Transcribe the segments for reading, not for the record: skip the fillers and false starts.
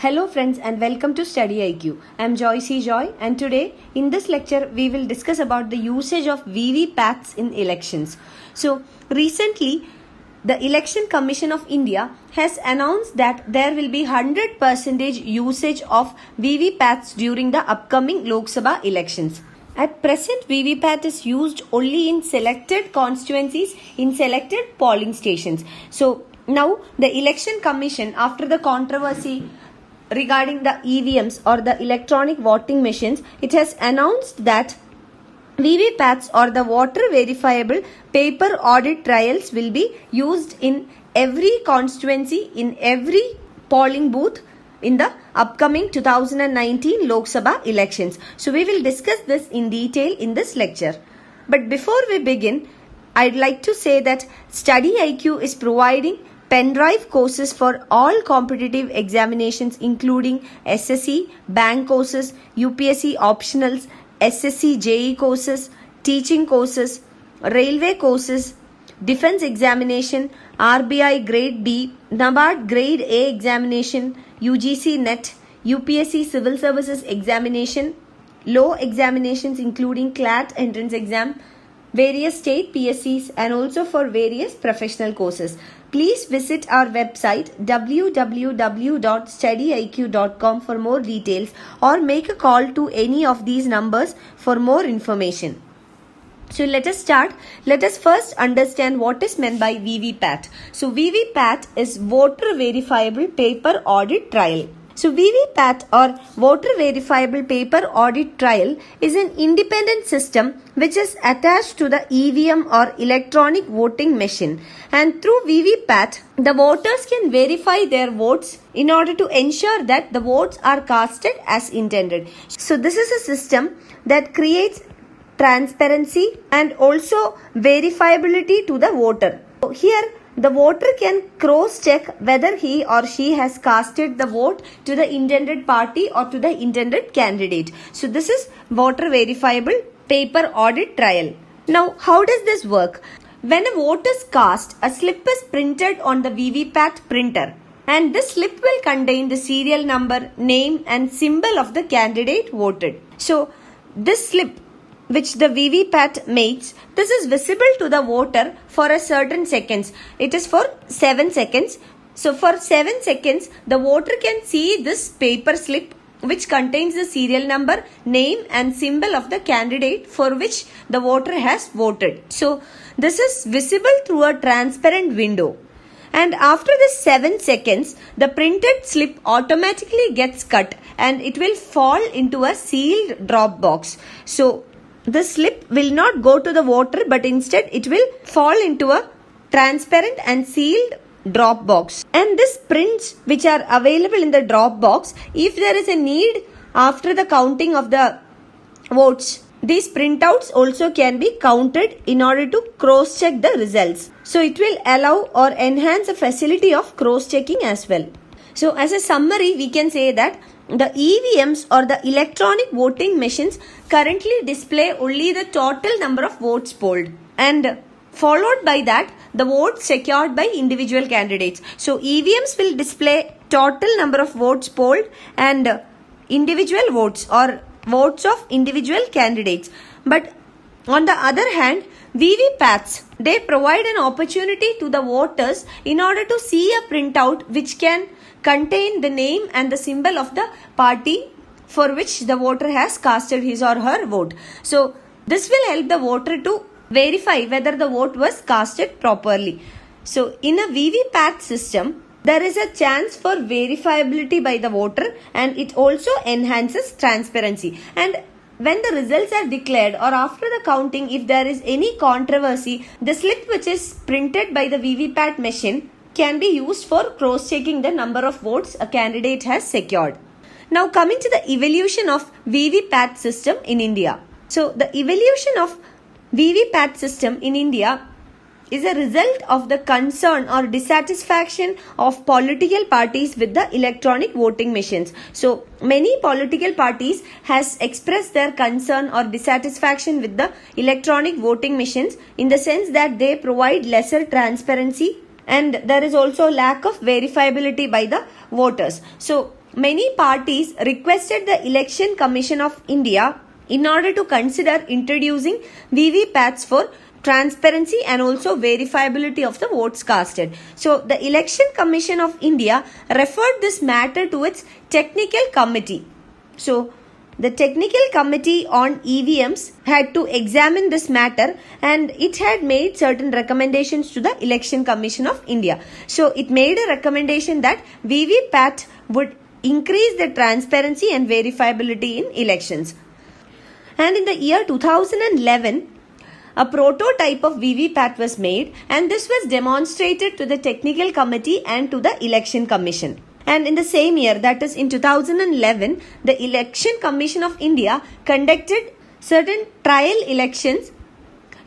Hello friends and welcome to StudyIQ. I am Joy and today in this lecture we will discuss about the usage of VVPATs in elections. So recently the Election Commission of India has announced that there will be 100% usage of VVPATs during the upcoming Lok Sabha elections. At present, VVPAT is used only in selected constituencies, in selected polling stations. So now the Election Commission, after the controversy regarding the EVMs or the electronic voting machines, it has announced that VVPATs or the voter verifiable paper audit trials will be used in every constituency, in every polling booth in the upcoming 2019 Lok Sabha elections. So we will discuss this in detail in this lecture. But before we begin, I'd like to say that StudyIQ is providing pen drive courses for all competitive examinations including SSC, bank courses, UPSC optionals, SSC JE courses, teaching courses, railway courses, defense examination, RBI grade D, NABARD grade A examination, UGC NET, UPSC Civil Services Examination, law examinations including CLAT entrance exam, various state PSCs and also for various professional courses. Please visit our website www.studyiq.com for more details or make a call to any of these numbers for more information. So let us start. Let us first understand what is meant by VVPAT. So VVPAT is Voter Verifiable Paper Audit Trial. So VVPAT or Voter Verifiable Paper Audit Trial is an independent system which is attached to the EVM or electronic voting machine, and through VVPAT the voters can verify their votes in order to ensure that the votes are casted as intended. So this is a system that creates transparency and also verifiability to the voter. So here the voter can cross-check whether he or she has casted the vote to the intended party or to the intended candidate. So this is voter verifiable paper audit trial. Now how does this work? When a vote is cast, a slip is printed on the VVPAT printer, and this slip will contain the serial number, name and symbol of the candidate voted. So this slip which the VVPAT makes, this is visible to the voter for a certain seconds. It is for 7 seconds. So for 7 seconds, the voter can see this paper slip which contains the serial number, name and symbol of the candidate for which the voter has voted. So this is visible through a transparent window. And after this 7 seconds, the printed slip automatically gets cut and it will fall into a sealed drop box. So the slip will not go to the voter, but instead it will fall into a transparent and sealed drop box. And these prints which are available in the drop box, if there is a need after the counting of the votes, these printouts also can be counted in order to cross-check the results. So it will allow or enhance the facility of cross-checking as well. So as a summary, we can say that the EVMs or the electronic voting machines currently display only the total number of votes polled, and followed by that the votes secured by individual candidates. So EVMs will display total number of votes polled and individual votes or votes of individual candidates. But on the other hand, VVPATs, they provide an opportunity to the voters in order to see a printout which can contain the name and the symbol of the party for which the voter has casted his or her vote. So this will help the voter to verify whether the vote was casted properly. So in a VVPAT system, there is a chance for verifiability by the voter, and it also enhances transparency. And when the results are declared or after the counting, if there is any controversy, the slip which is printed by the VVPAT machine can be used for cross-checking the number of votes a candidate has secured. Now coming to the evolution of VVPAT system in India. So the evolution of VVPAT system in India is a result of the concern or dissatisfaction of political parties with the electronic voting machines. So many political parties has expressed their concern or dissatisfaction with the electronic voting machines in the sense that they provide lesser transparency and there is also lack of verifiability by the voters. So many parties requested the Election Commission of India in order to consider introducing VVPATs for transparency and also verifiability of the votes casted. So the Election Commission of India referred this matter to its technical committee. So the technical committee on EVMs had to examine this matter, and it had made certain recommendations to the Election Commission of India. So it made a recommendation that VVPAT would increase the transparency and verifiability in elections. And in the year 2011, a prototype of VVPAT was made, and this was demonstrated to the technical committee and to the Election Commission. And in the same year, that is in 2011, the Election Commission of India conducted certain trial elections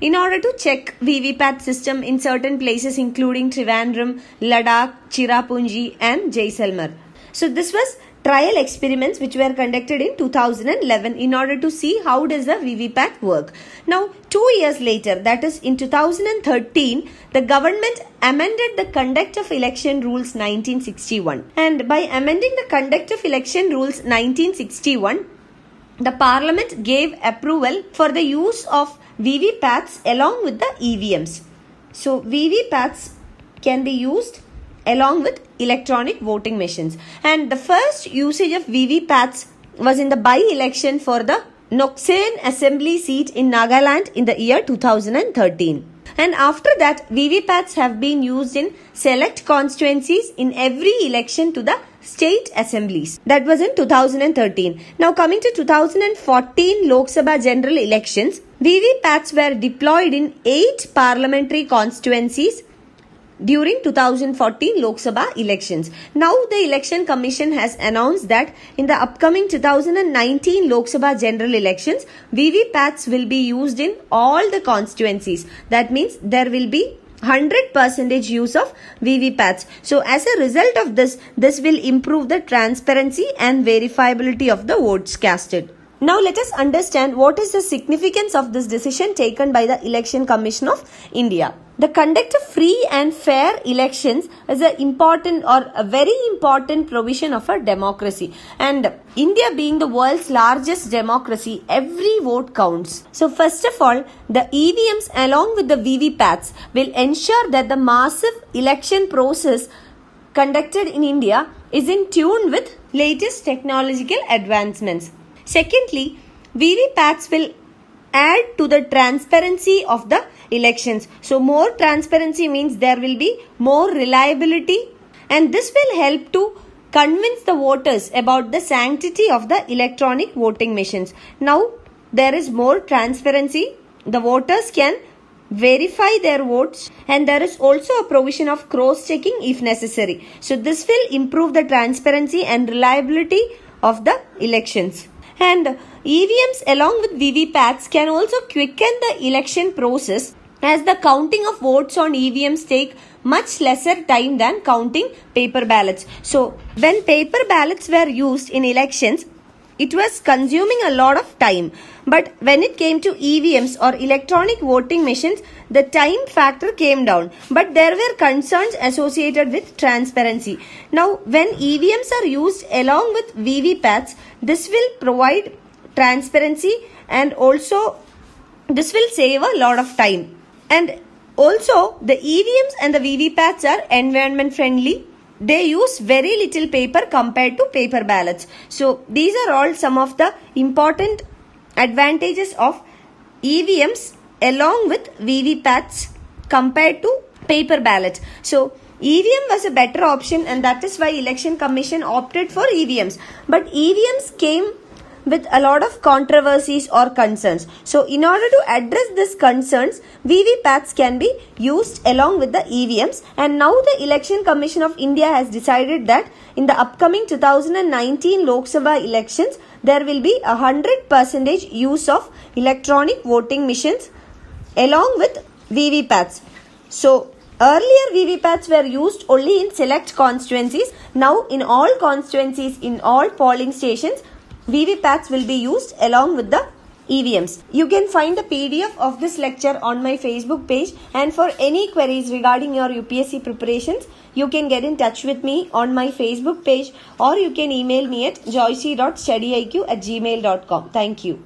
in order to check VVPAT system in certain places including Trivandrum, Ladakh, Cherrapunji and Jaisalmer. So this was trial experiments which were conducted in 2011 in order to see how does the VVPAT work. Now 2 years later, that is in 2013, the government amended the Conduct of Election Rules 1961. And by amending the Conduct of Election Rules 1961, the Parliament gave approval for the use of VVPATs along with the EVMs. So VVPATs can be used along with electronic voting machines. And the first usage of VVPATs was in the by-election for the Noksen Assembly seat in Nagaland in the year 2013. And after that, VVPATs have been used in select constituencies in every election to the state assemblies. That was in 2013. Now coming to 2014 Lok Sabha general elections, VVPATs were deployed in 8 parliamentary constituencies during 2014 Lok Sabha elections. Now the Election Commission has announced that in the upcoming 2019 Lok Sabha general elections, VVPATs will be used in all the constituencies. That means there will be 100% use of VVPATs. So as a result of this will improve the transparency and verifiability of the votes casted. Now let us understand what is the significance of this decision taken by the Election Commission of India. The conduct of free and fair elections is a very important provision of a democracy. And India being the world's largest democracy, every vote counts. So first of all, the EVMs along with the VVPATs will ensure that the massive election process conducted in India is in tune with latest technological advancements. Secondly, VVPATs will add to the transparency of the elections. So more transparency means there will be more reliability, and this will help to convince the voters about the sanctity of the electronic voting machines. Now there is more transparency. The voters can verify their votes, and there is also a provision of cross-checking if necessary. So this will improve the transparency and reliability of the elections. And EVMs along with VVPATs can also quicken the election process, as the counting of votes on EVMs take much lesser time than counting paper ballots. So when paper ballots were used in elections, it was consuming a lot of time. But when it came to EVMs or electronic voting machines, the time factor came down. But there were concerns associated with transparency. Now, when EVMs are used along with VVPATs, this will provide transparency, and also this will save a lot of time. And also the EVMs and the VVPATs are environment friendly. They use very little paper compared to paper ballots. So these are all some of the important advantages of EVMs along with VVPATs compared to paper ballots. So EVM was a better option, and that is why Election Commission opted for EVMs. But EVMs came with a lot of controversies or concerns. So in order to address these concerns, VVPATs can be used along with the EVMs. And now the Election Commission of India has decided that in the upcoming 2019 Lok Sabha elections, there will be 100% use of electronic voting machines along with VVPATs. So earlier VVPATs were used only in select constituencies. Now in all constituencies, in all polling stations, VVPATs will be used along with the EVMs. You can find the PDF of this lecture on my Facebook page, and for any queries regarding your UPSC preparations, you can get in touch with me on my Facebook page, or you can email me at joyce.studyiq@gmail.com. Thank you.